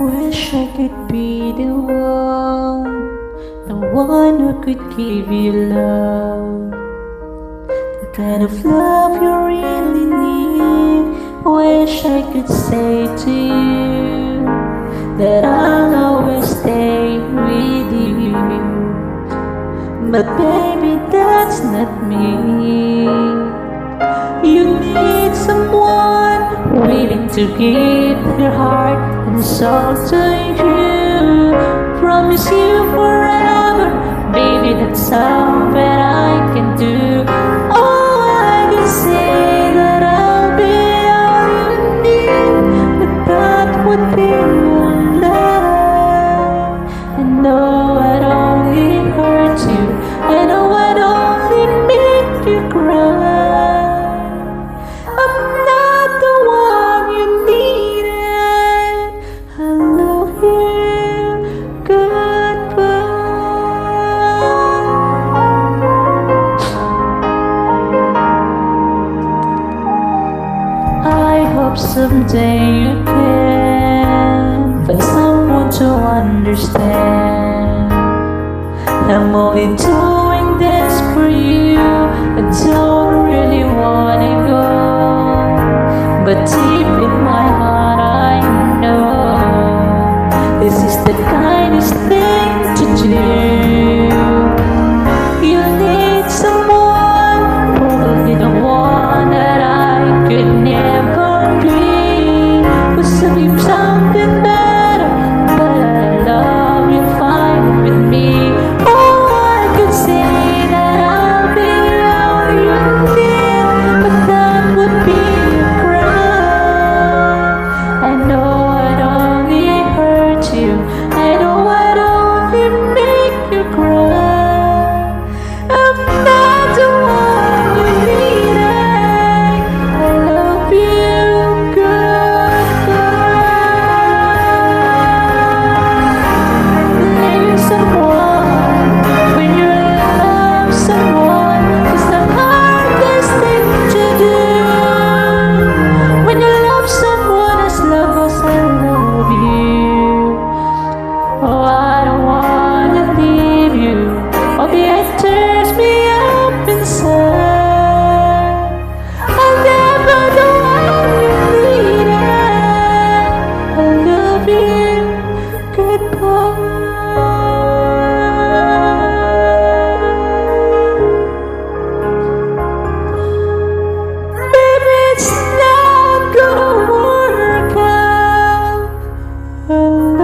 Wish I could be the one who could give you love, the kind of love you really need. Wish I could say to you that I'll always stay with you, but baby, that's not me. You need someone willing to give their heart and soul to you. Promise you forever, baby, that's all that I can do. Oh, I can say that I'll be all you need, but that would be your love. I know I'd only hurt you, I know I'd only make you cry. Someday you can find someone to understand. I'm only doing this for you. I don't really wanna go, but deep in my heart I know this is the kindest thing to do. You need someone, probably the one that I could never. Something better, but I love you fine with me. Oh, I could say that I'll be all you need, but that would be a crime. I know I'd only hurt you, I know I'd only make you cry. I'm not the one you needed. I love you, girl. I love